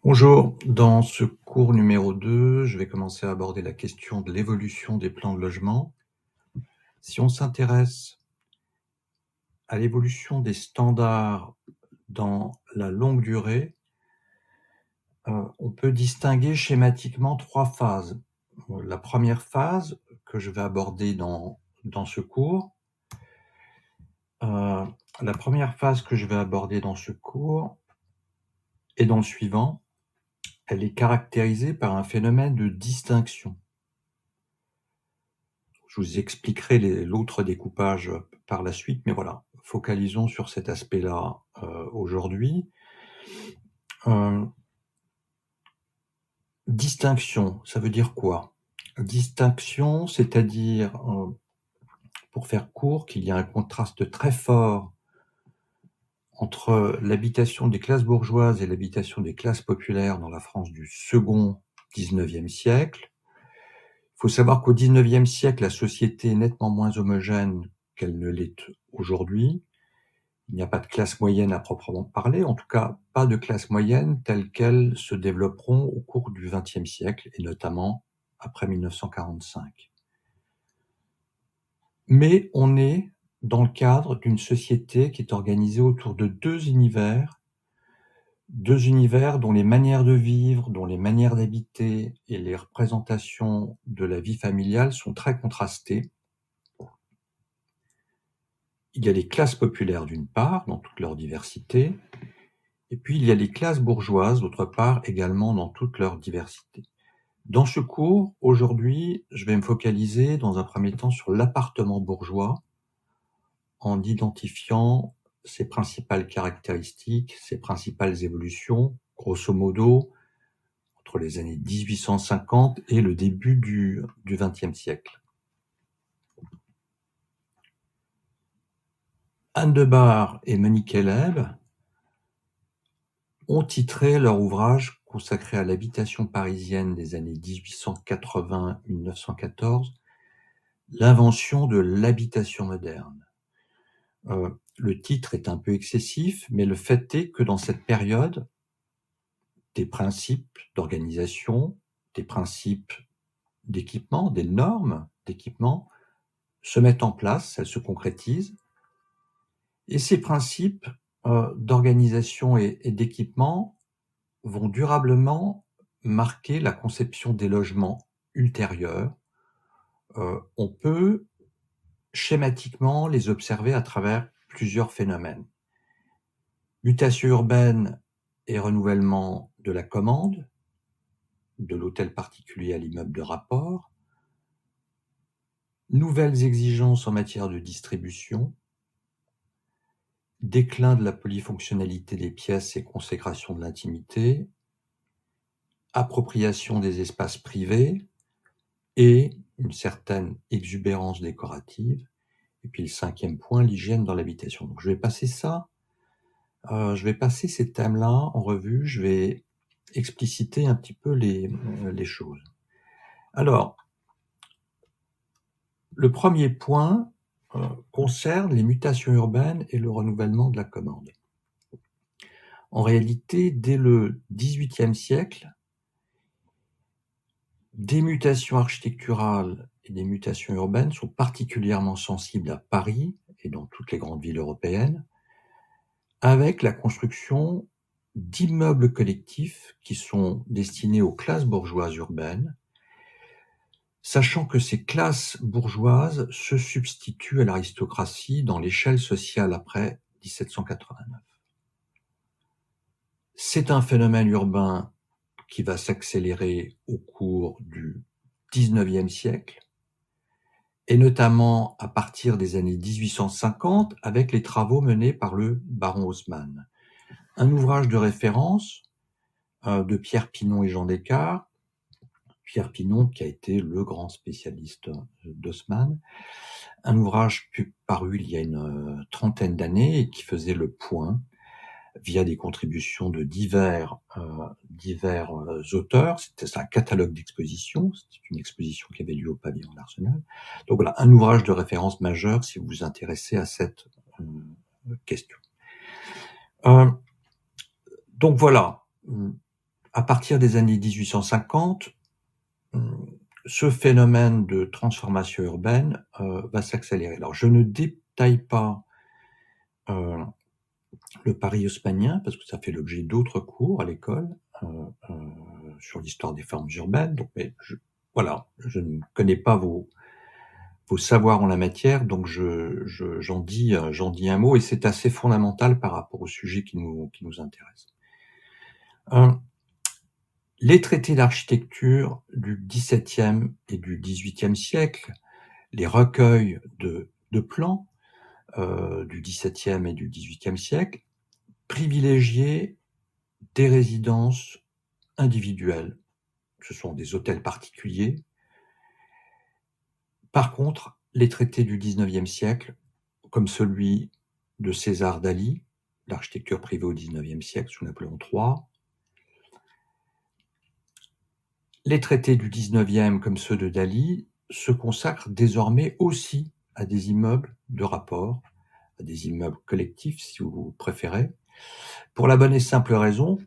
Bonjour, dans ce cours numéro 2, je vais commencer à aborder la question de l'évolution des plans de logement. Si on s'intéresse à l'évolution des standards dans la longue durée, on peut distinguer schématiquement 3 phases. La première phase que je vais aborder dans ce cours, heu, la première phase que je vais aborder dans ce cours et dans le suivant, elle est caractérisée par un phénomène de distinction. Je vous expliquerai l'autre découpage par la suite, mais voilà, focalisons sur cet aspect-là aujourd'hui. Euh, Distinction, ça veut dire quoi? Distinction, c'est-à-dire, pour faire court, qu'il y a un contraste très fort entre l'habitation des classes bourgeoises et l'habitation des classes populaires dans la France du second XIXe siècle. Il faut savoir qu'au XIXe siècle, la société est nettement moins homogène qu'elle ne l'est aujourd'hui. Il n'y a pas de classe moyenne à proprement parler, en tout cas pas de classe moyenne telles qu'elles se développeront au cours du XXe siècle et notamment après 1945. Mais on est dans le cadre d'une société qui est organisée autour de deux univers dont les manières de vivre, dont les manières d'habiter et les représentations de la vie familiale sont très contrastées. Il y a les classes populaires d'une part, dans toute leur diversité, et puis il y a les classes bourgeoises d'autre part, également dans toute leur diversité. Dans ce cours, aujourd'hui, je vais me focaliser dans un premier temps sur l'appartement bourgeois, en identifiant ses principales caractéristiques, ses principales évolutions, grosso modo, entre les années 1850 et le début du XXe siècle. Anne de Bar et Monique Heleb ont titré leur ouvrage consacré à l'habitation parisienne des années 1880-1914, l'invention de l'habitation moderne. Le titre est un peu excessif, mais le fait est que dans cette période, des principes d'organisation, des principes d'équipement, des normes d'équipement se mettent en place, elles se concrétisent, et ces principes d'organisation et d'équipement vont durablement marquer la conception des logements ultérieurs. On peut schématiquement les observer à travers plusieurs phénomènes. Mutation urbaine et renouvellement de la commande, de l'hôtel particulier à l'immeuble de rapport, nouvelles exigences en matière de distribution, déclin de la polyfonctionnalité des pièces et consécration de l'intimité, appropriation des espaces privés et une certaine exubérance décorative. Et puis le cinquième point, l'hygiène dans l'habitation. Donc je vais passer ces thèmes-là en revue, je vais expliciter un petit peu les choses. Alors, le premier point concerne les mutations urbaines et le renouvellement de la commande. En réalité, dès le XVIIIe siècle, des mutations architecturales et des mutations urbaines sont particulièrement sensibles à Paris et dans toutes les grandes villes européennes, avec la construction d'immeubles collectifs qui sont destinés aux classes bourgeoises urbaines, sachant que ces classes bourgeoises se substituent à l'aristocratie dans l'échelle sociale après 1789. C'est un phénomène urbain qui va s'accélérer au cours du XIXe siècle, et notamment à partir des années 1850 avec les travaux menés par le baron Haussmann. Un ouvrage de référence de Pierre Pinon et Jean Descartes, Pierre Pinon qui a été le grand spécialiste d'Haussmann, un ouvrage paru il y a une trentaine d'années et qui faisait le point via des contributions de divers auteurs. C'était un catalogue d'expositions, c'était une exposition qui avait lieu au pavillon de l'Arsenal. Donc voilà, un ouvrage de référence majeur si vous vous intéressez à cette question. Donc voilà, à partir des années 1850, ce phénomène de transformation urbaine va s'accélérer. Alors, je ne détaille pas le Paris haussmannien, parce que ça fait l'objet d'autres cours à l'école sur l'histoire des formes urbaines. Donc, mais voilà, je ne connais pas vos savoirs en la matière, donc j'en dis un mot, et c'est assez fondamental par rapport au sujet qui nous intéresse. Les traités d'architecture du XVIIe et du XVIIIe siècle, les recueils de plans du XVIIe et du XVIIIe siècle, privilégiaient des résidences individuelles. Ce sont des hôtels particuliers. Par contre, les traités du XIXe siècle, comme celui de César Dali, l'architecture privée au XIXe siècle sous Napoléon III, les traités du XIXe, comme ceux de Dali, se consacrent désormais aussi à des immeubles de rapport, à des immeubles collectifs, si vous préférez, pour la bonne et simple raison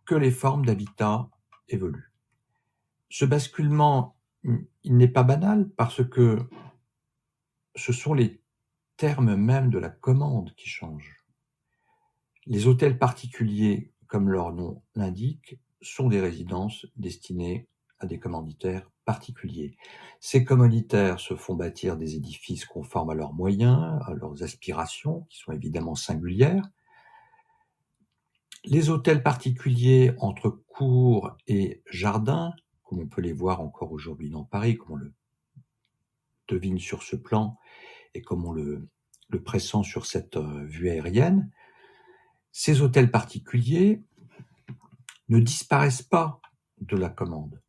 que les formes d'habitat évoluent. Ce basculement, il n'est pas banal parce que ce sont les termes même de la commande qui changent. Les hôtels particuliers, comme leur nom l'indique, sont des résidences destinées à des commanditaires particuliers. Ces commanditaires se font bâtir des édifices conformes à leurs moyens, à leurs aspirations, qui sont évidemment singulières. Les hôtels particuliers entre cours et jardins, comme on peut les voir encore aujourd'hui dans Paris, comme on le devine sur ce plan et comme on le pressent sur cette vue aérienne, ces hôtels particuliers ne disparaissent pas de la commande.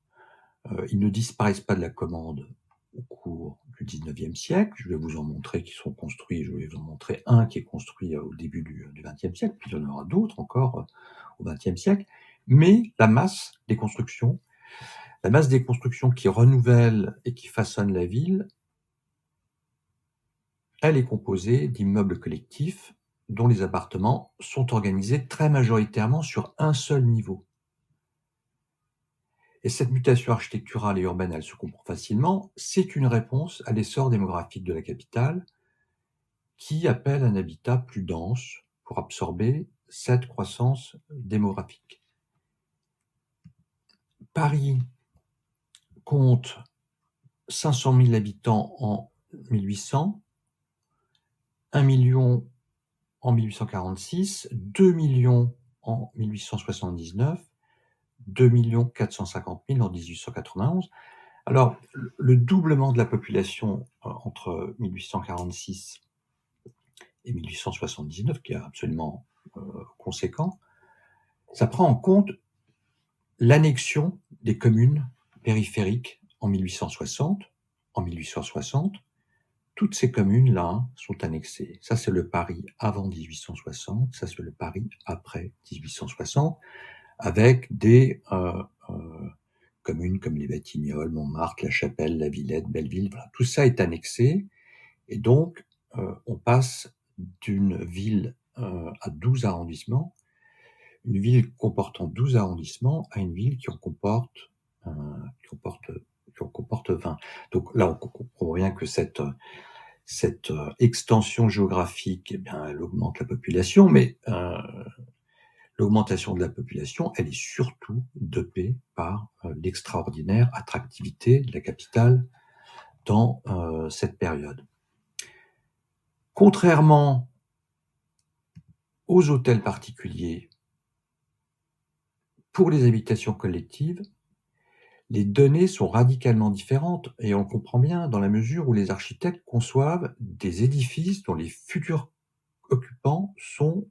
Ils ne disparaissent pas de la commande au cours du XIXe siècle. Je vais vous en montrer qui sont construits. Je vais vous en montrer un qui est construit au début du XXe siècle, puis il y en aura d'autres encore au XXe siècle. Mais la masse des constructions qui renouvellent et qui façonnent la ville, elle est composée d'immeubles collectifs dont les appartements sont organisés très majoritairement sur un seul niveau. Et cette mutation architecturale et urbaine, elle se comprend facilement, c'est une réponse à l'essor démographique de la capitale qui appelle un habitat plus dense pour absorber cette croissance démographique. Paris compte 500 000 habitants en 1800, 1 million en 1846, 2 millions en 1879, 2 450 000 en 1891. Alors, le doublement de la population entre 1846 et 1879, qui est absolument conséquent, ça prend en compte l'annexion des communes périphériques en 1860. En 1860, toutes ces communes-là sont annexées. Ça, c'est le Paris avant 1860, ça, c'est le Paris après 1860, avec des communes comme les Batignolles, Montmartre, La Chapelle, La Villette, Belleville, voilà, tout ça est annexé, et donc on passe d'une ville à 12 arrondissements, une ville comportant 12 arrondissements à une ville qui en comporte 20. Donc là, on comprend bien que cette extension géographique, eh bien, elle augmente la population, mais l'augmentation de la population, elle est surtout dopée par l'extraordinaire attractivité de la capitale dans cette période. Contrairement aux hôtels particuliers, pour les habitations collectives, les données sont radicalement différentes, et on le comprend bien dans la mesure où les architectes conçoivent des édifices dont les futurs occupants sont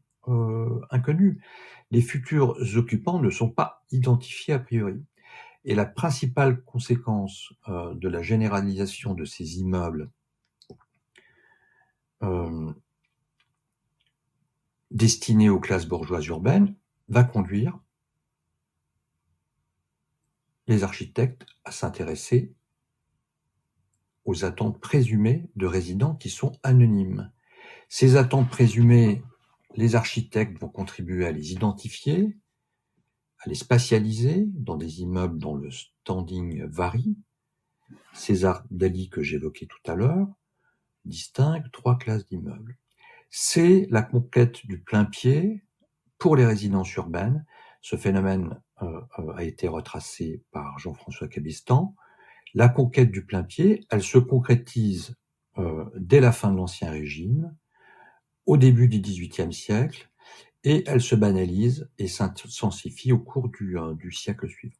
inconnus. Les futurs occupants ne sont pas identifiés a priori. Et la principale conséquence de la généralisation de ces immeubles destinés aux classes bourgeoises urbaines va conduire les architectes à s'intéresser aux attentes présumées de résidents qui sont anonymes. Ces attentes présumées, les architectes vont contribuer à les identifier, à les spatialiser dans des immeubles dont le standing varie. César Daly, que j'évoquais tout à l'heure, distingue 3 classes d'immeubles. C'est la conquête du plain-pied pour les résidences urbaines. Ce phénomène a été retracé par Jean-François Cabestan. La conquête du plain-pied, elle se concrétise dès la fin de l'Ancien Régime, au début du XVIIIe siècle, et elle se banalise et s'intensifie au cours du siècle suivant.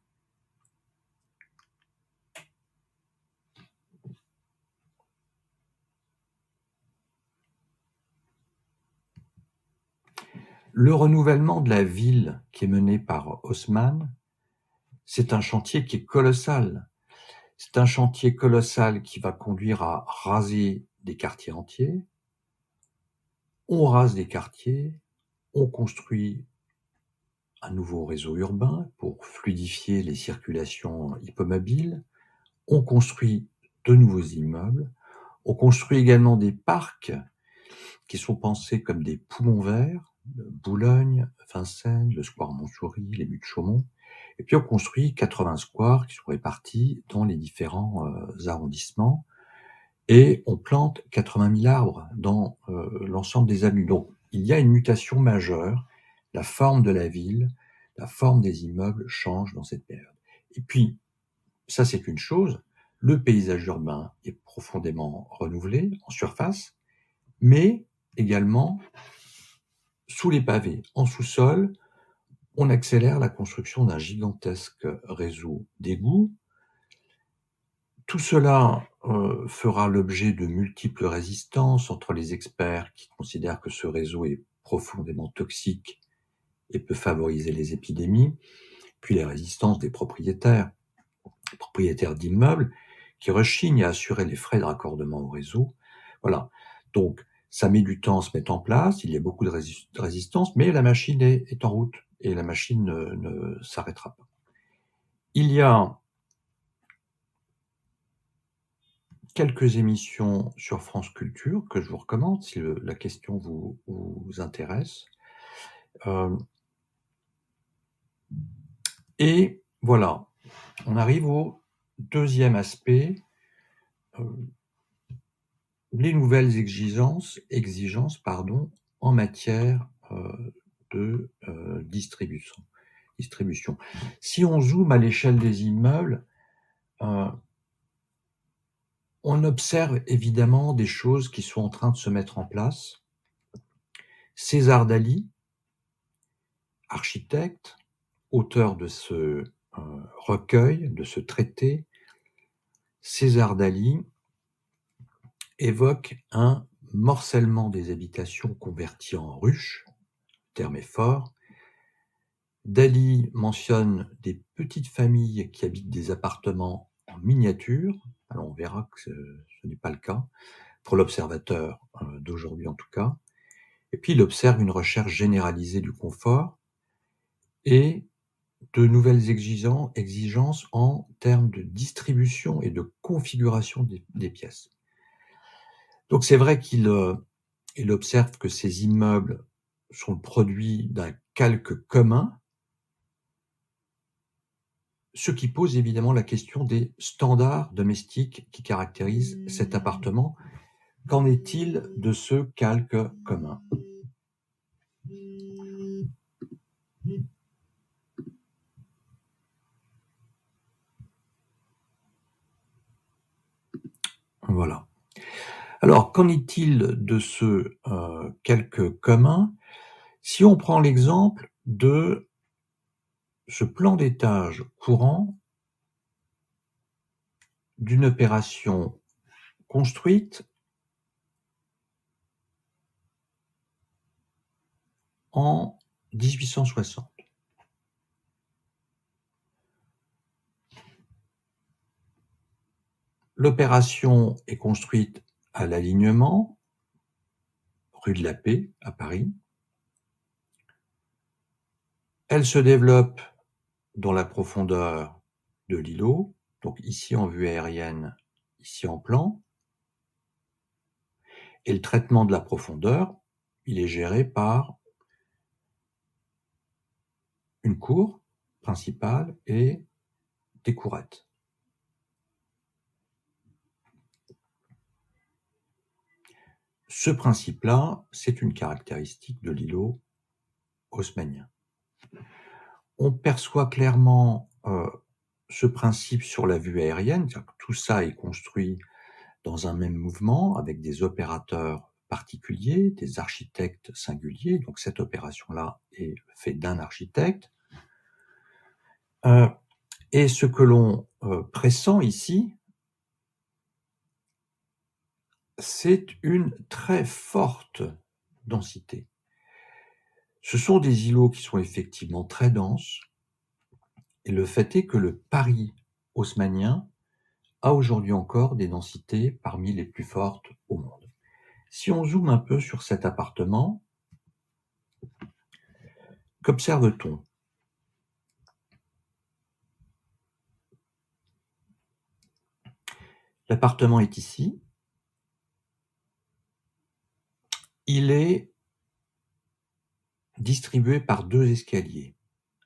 Le renouvellement de la ville qui est mené par Haussmann, c'est un chantier qui est colossal. C'est un chantier colossal qui va conduire à raser des quartiers entiers. On rase des quartiers, on construit un nouveau réseau urbain pour fluidifier les circulations hippomobiles, on construit de nouveaux immeubles, on construit également des parcs qui sont pensés comme des poumons verts, Boulogne, Vincennes, le square Montsouris, les Buttes Chaumont, et puis on construit 80 squares qui sont répartis dans les différents arrondissements, et on plante 80 000 arbres dans l'ensemble des avenues. Donc il y a une mutation majeure, la forme de la ville, la forme des immeubles change dans cette période. Et puis, ça c'est une chose, le paysage urbain est profondément renouvelé en surface, mais également sous les pavés, en sous-sol, on accélère la construction d'un gigantesque réseau d'égouts. Tout cela fera l'objet de multiples résistances entre les experts qui considèrent que ce réseau est profondément toxique et peut favoriser les épidémies, puis les résistances des propriétaires d'immeubles qui rechignent à assurer les frais de raccordement au réseau. Voilà. Donc, ça met du temps à se mettre en place, il y a beaucoup de résistance, mais la machine est en route et la machine ne s'arrêtera pas. Il y a quelques émissions sur France Culture que je vous recommande si la question vous intéresse. Et voilà, on arrive au deuxième aspect, les nouvelles exigences en matière de distribution. Si on zoome à l'échelle des immeubles, on observe évidemment des choses qui sont en train de se mettre en place. César Daly, architecte, auteur de ce recueil, de ce traité, César Daly évoque un morcellement des habitations converties en ruches, le terme est fort. Daly mentionne des petites familles qui habitent des appartements en miniature. Alors on verra que ce n'est pas le cas, pour l'observateur d'aujourd'hui en tout cas. Et puis il observe une recherche généralisée du confort et de nouvelles exigences en termes de distribution et de configuration des pièces. Donc c'est vrai qu'il observe que ces immeubles sont le produit d'un calque commun, ce qui pose évidemment la question des standards domestiques qui caractérisent cet appartement. Qu'en est-il de ce calque commun ? Voilà. Alors, qu'en est-il de ce calque commun ? Si on prend l'exemple de ce plan d'étage courant d'une opération construite en 1860. L'opération est construite à l'alignement, rue de la Paix, à Paris. Elle se développe dans la profondeur de l'îlot, donc ici en vue aérienne, ici en plan. Et le traitement de la profondeur, il est géré par une cour principale et des courettes. Ce principe-là, c'est une caractéristique de l'îlot haussmannien. On perçoit clairement ce principe sur la vue aérienne, c'est-à-dire que tout ça est construit dans un même mouvement avec des opérateurs particuliers, des architectes singuliers. Donc cette opération-là est faite d'un architecte. Et ce que l'on pressent ici, c'est une très forte densité. Ce sont des îlots qui sont effectivement très denses, et le fait est que le Paris haussmannien a aujourd'hui encore des densités parmi les plus fortes au monde. Si on zoome un peu sur cet appartement, qu'observe-t-on? L'appartement est ici. Il est distribué par 2 escaliers.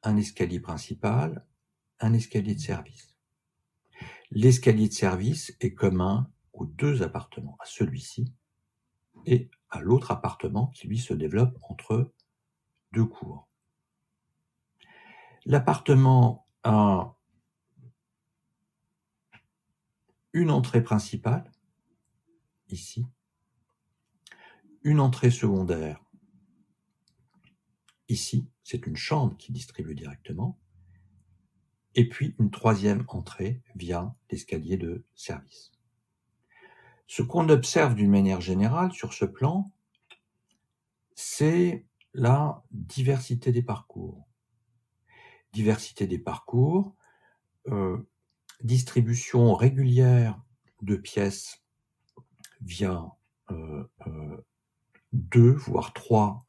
Un escalier principal, un escalier de service. L'escalier de service est commun aux 2 appartements, à celui-ci et à l'autre appartement qui, lui, se développe entre 2 cours. L'appartement a une entrée principale, ici, une entrée secondaire, ici, c'est une chambre qui distribue directement, et puis une 3e entrée via l'escalier de service. Ce qu'on observe d'une manière générale sur ce plan, c'est la diversité des parcours. Diversité des parcours, distribution régulière de pièces via 2 voire 3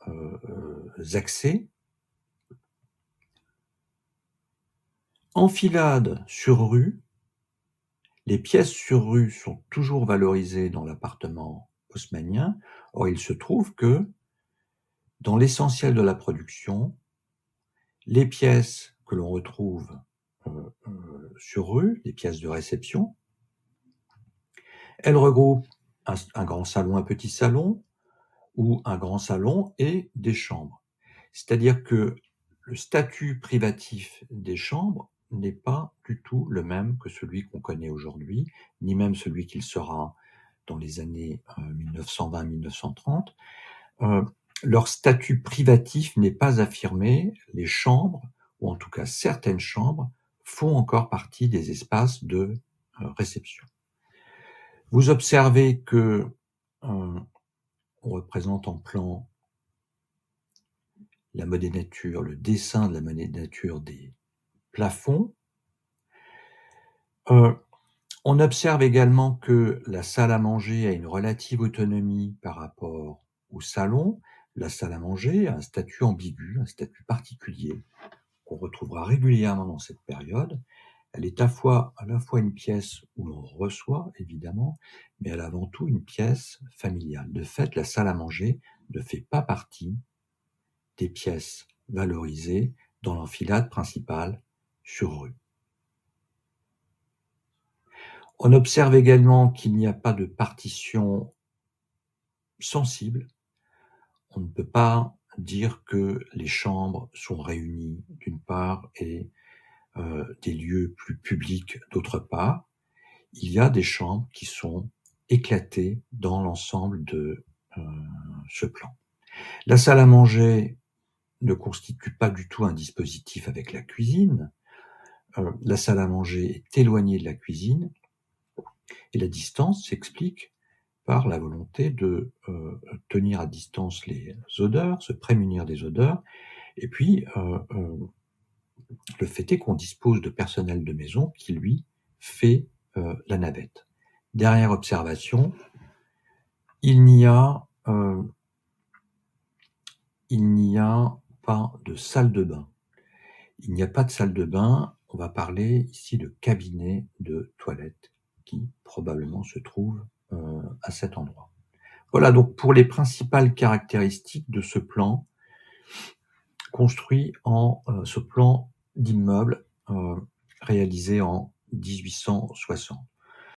accès. Enfilade sur rue. Les pièces sur rue sont toujours valorisées dans l'appartement haussmannien. Or, il se trouve que dans l'essentiel de la production, les pièces que l'on retrouve sur rue, les pièces de réception, elles regroupent un grand salon, un petit salon, ou un grand salon et des chambres. C'est-à-dire que le statut privatif des chambres n'est pas du tout le même que celui qu'on connaît aujourd'hui, ni même celui qu'il sera dans les années 1920-1930. Leur statut privatif n'est pas affirmé. Les chambres, ou en tout cas certaines chambres, font encore partie des espaces de réception. Vous observez que on représente en plan la modénature, le dessin de la modénature des plafonds. On observe également que la salle à manger a une relative autonomie par rapport au salon. La salle à manger a un statut ambigu, un statut particulier qu'on retrouvera régulièrement dans cette période. Elle est à la fois une pièce où l'on reçoit, évidemment, mais elle est avant tout une pièce familiale. De fait, la salle à manger ne fait pas partie des pièces valorisées dans l'enfilade principale sur rue. On observe également qu'il n'y a pas de partition sensible. On ne peut pas dire que les chambres sont réunies d'une part et des lieux plus publics d'autre part. Il y a des chambres qui sont éclatées dans l'ensemble de ce plan. La salle à manger ne constitue pas du tout un dispositif avec la cuisine. La salle à manger est éloignée de la cuisine et la distance s'explique par la volonté de tenir à distance les odeurs, se prémunir des odeurs, et puis le fait est qu'on dispose de personnel de maison qui, lui, fait la navette. Dernière observation, il n'y a pas de salle de bain. Il n'y a pas de salle de bain, on va parler ici de cabinet de toilette qui probablement se trouve à cet endroit. Voilà donc pour les principales caractéristiques de ce plan construit en ce plan d'immeubles réalisés en 1860.